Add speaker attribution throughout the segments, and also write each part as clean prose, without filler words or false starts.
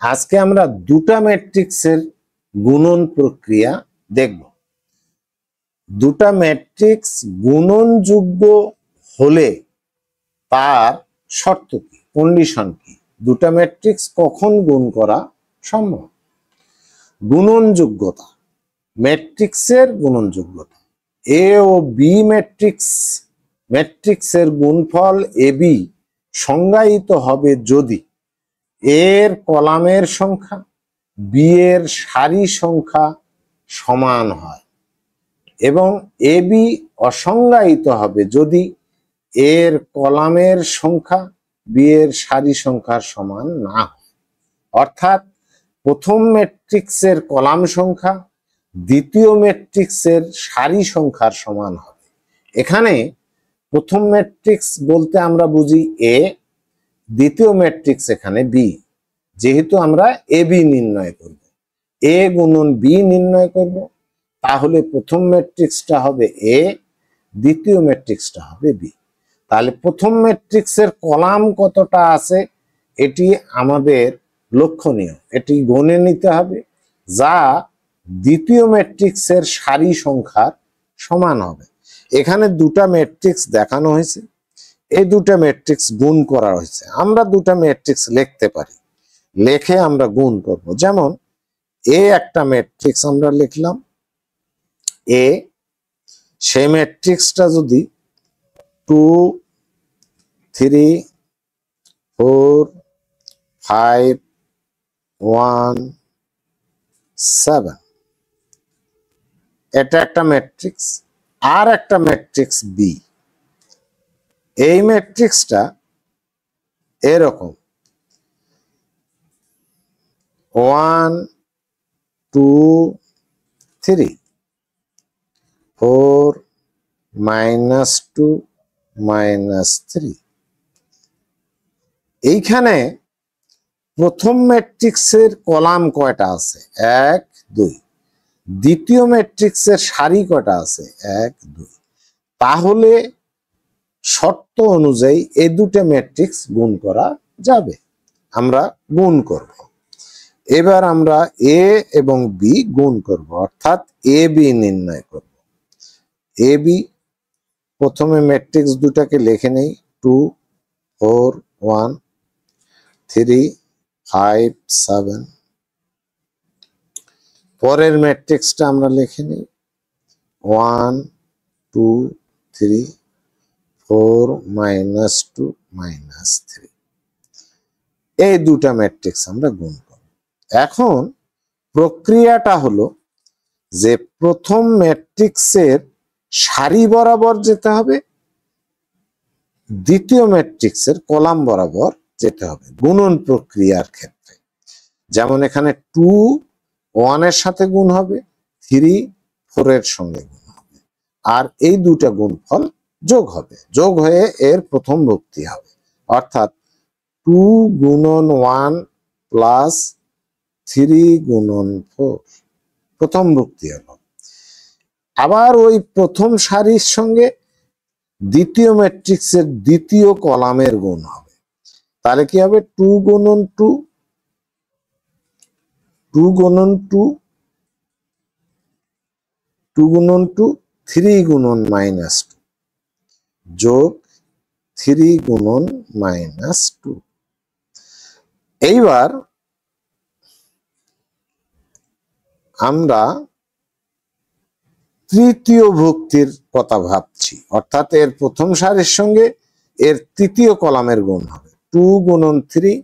Speaker 1: আজকে আমরা দুটা ম্যাট্রিক্সের গুণন প্রক্রিয়া দেখব। দুটা ম্যাট্রিক্স গুণনযোগ্য হলে তার শর্ত কি, কন্ডিশন কি, দুটা ম্যাট্রিক্স কখন গুণ করা সম্ভব। গুণনযোগ্যতা, ম্যাট্রিক্সের গুণনযোগ্যতা। এ ও বি ম্যাট্রিক্সের গুণফল এ বি সংজ্ঞায়িত হবে যদি এর কলামের সংখ্যা বি এর সারি সংখ্যা সমান হয়, এবং এ বি অসংজ্ঞায়িত হবে যদি এর কলামের সংখ্যা বি এর সারি সংখ্যার সমান না হয়। অর্থাৎ প্রথম ম্যাট্রিক্সের কলাম সংখ্যা দ্বিতীয় ম্যাট্রিক্সের সারি সংখ্যার সমান হবে। এখানে প্রথম ম্যাট্রিক্স বলতে আমরা বুঝি এ, দ্বিতীয় ম্যাট্রিক্স এখানে বি। যেহেতু আমরা এ বি নির্ণয় করব, এ গুণন বি নির্ণয় করব, তাহলে প্রথম ম্যাট্রিক্সটা হবে এ, দ্বিতীয় ম্যাট্রিক্সটা হবে বি। তাহলে প্রথম ম্যাট্রিক্সের কলাম কতটা আছে এটি আমাদের লক্ষণীয়, এটি গণে নিতে হবে, যা দ্বিতীয় ম্যাট্রিক্সের সারি সংখ্যার সমান হবে। এখানে দুটা ম্যাট্রিক্স দেখানো হয়েছে, এই দুটা ম্যাট্রিক্স গুণ করা হয়েছে। আমরা দুটা ম্যাট্রিক্স লিখতে পারি, লিখে আমরা গুণ করব। যেমন এ একটা ম্যাট্রিক্স আমরা লিখলাম এ, সেই ম্যাট্রিক্সটা যদি 2 3 4 5 1 7, এটা একটা ম্যাট্রিক্স। আর একটা ম্যাট্রিক্স বি, এই ম্যাট্রিক্সটা এরকম 1 2 3 4 -2 -3। এইখানে প্রথম ম্যাট্রিক্সের কলাম কয়টা আছে? 1 2। দ্বিতীয় ম্যাট্রিক্সের সারি কয়টা আছে? 1 2। তাহলে শর্ত অনুযায়ী এই দুটো ম্যাট্রিক্স গুণ করা যাবে। আমরা গুণ করব। এবার আমরা এ এবং বি গুণ করব, অর্থাৎ এ বি নির্ণয় করব। এ বি, প্রথমে ম্যাট্রিক্স দুটাকে লিখে নেই, 2 4 1 3 5 7। পরের ম্যাট্রিক্সটা আমরা লিখে নিই 1 2 3 4 -2 -3। এই দুটা ম্যাট্রিক্স আমরা গুণ করব। এখন প্রক্রিয়াটা হলো যে প্রথম ম্যাট্রিক্সের সারি বরাবর যেতে হবে, দ্বিতীয় ম্যাট্রিক্সের কলাম বরাবর যেতে হবে গুণন প্রক্রিয়ার ক্ষেত্রে। যেমন এখানে 2 1 এর সাথে গুণ হবে, 3 4 এর সঙ্গে গুণ হবে, আর এই দুটা গুণফল যোগ হবে, যোগ হয়ে এর প্রথম ভক্তি হবে। অর্থাৎ 2 গুণন 1 প্লাস 3 গুণন 4 প্রথম ভক্তি হলো। আবার ওই প্রথম সারির সঙ্গে দ্বিতীয় ম্যাট্রিক্সের দ্বিতীয় কলামের গুণ হবে। তাহলে কি হবে? 2 গুণন 2 2 গুণন 2 2 গুণন 2 3 গুণন -2 যোগ 3 গুণন -2। এইবার আমরা তৃতীয় ভক্তির কথা ভাবছি, অর্থাৎ এর প্রথম সারির সঙ্গে এর তৃতীয় কলামের গুণ হবে 2 গুণন 3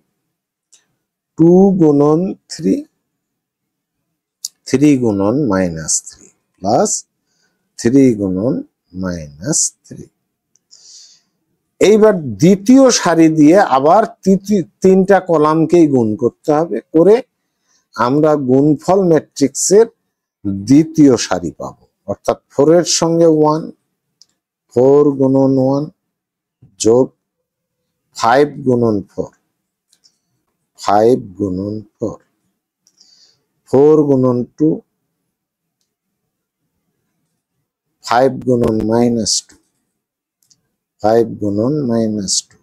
Speaker 1: 2 গুণন 3 3 গুণন -3 প্লাস 3 গুণন -3। এইবার দ্বিতীয় সারি দিয়ে আবার তিনটা কলামকেই গুণ করতে হবে, করে আমরা গুণফল ম্যাট্রিক্সের দ্বিতীয় সারি পাবো। অর্থাৎ 4 এর সঙ্গে 1 4 গুণন 1 যোগ 5 গুণন 4 5 গুণন 4 4 গুণন 2 5 গুণন -2 5 গুণন -2।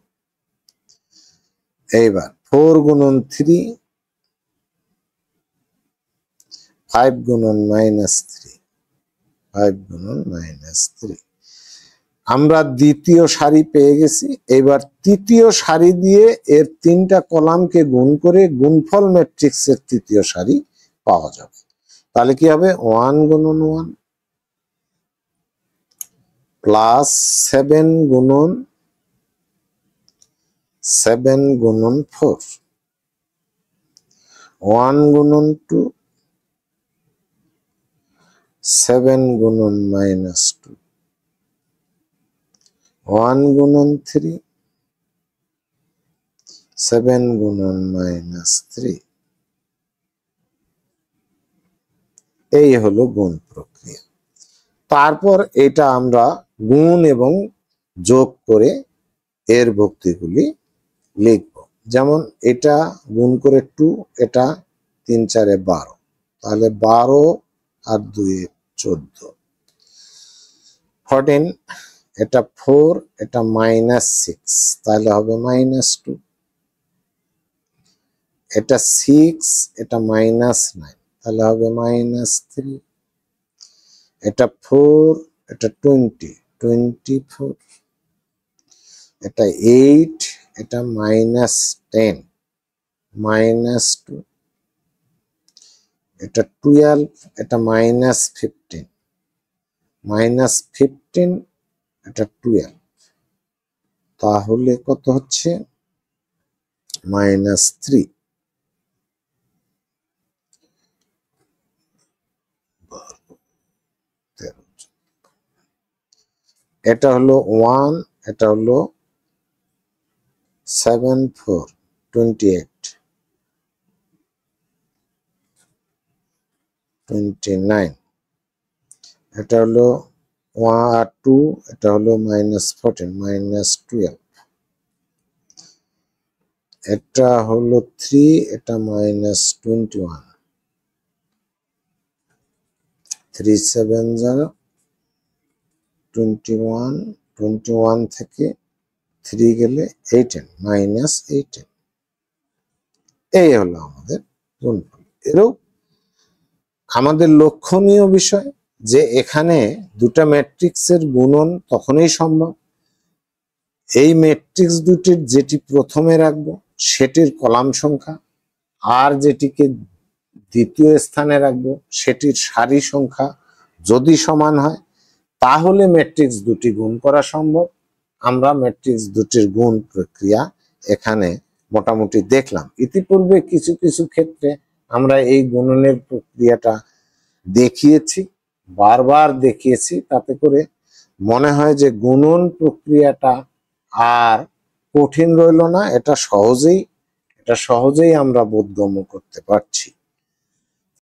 Speaker 1: এইবার 4 গুণন 3 5 গুণন -3, 5 গুণন -3। আমরা দ্বিতীয় সারি পেয়ে গেছি। এবার তৃতীয় সারি দিয়ে এর 3টা কলামকে গুণ করে গুণফল ম্যাট্রিক্সের তৃতীয় সারি পাওয়া যাবে। তাহলে কি হবে? 1 গুণন 1 প্লাস 7 গুণন 4, 1 গুণন 2, 7 গুণন -2, 1 গুণন 3, 7 গুণন -3। এই হলো গুণ প্রক্রিয়া। তারপর এটা আমরা গুণ এবং যোগ করে এর ভুক্তিগুলি লিখব। যেমন এটা গুণ করে 2, এটা 3 4 12, তাহলে 12 আর 2 14, 14, এটা 4, এটা -6, তাহলে হবে -2, এটা 6, এটা -9, তাহলে হবে -3, এটা 4, এটা 20, 24, এটা 8, এটা -10, -2, এটা 12, এটা -15, -15, এটা 12, তাহলে কত হচ্ছে? -3। এটা হলো 1, এটা হলো 7 4 28, 29, এটা হলো 2, এটা হলো -14 -12, এটা হলো 3, এটা -21, 3 7 0 21, 21 থেকে 3 গেলে 18, -18। এই হলো আমাদের গুণফল। এরও আমাদের লক্ষণীয় বিষয় যে এখানে দুটা ম্যাট্রিক্সের গুণন তখনই সম্ভব এই ম্যাট্রিক্স দুটির যেটি প্রথমে রাখবো সেটির কলাম সংখ্যা আর যেটিকে দ্বিতীয় স্থানে রাখবো সেটির সারি সংখ্যা যদি সমান হয় তাহলে ম্যাট্রিক্স দুটি গুণ করা সম্ভব। আমরা ম্যাট্রিক্স দুটির গুণ প্রক্রিয়া এখানে মোটামুটি দেখলাম। ইতিপূর্বে কিছু কিছু ক্ষেত্রে আমরা এই গুণনের প্রক্রিয়াটা দেখিয়েছি, বারবার দেখিয়েছি, তাতে করে মনে হয় যে গুণন প্রক্রিয়াটা আর কঠিন রইল না, এটা সহজেই আমরা বোধগম্য করতে পারছি।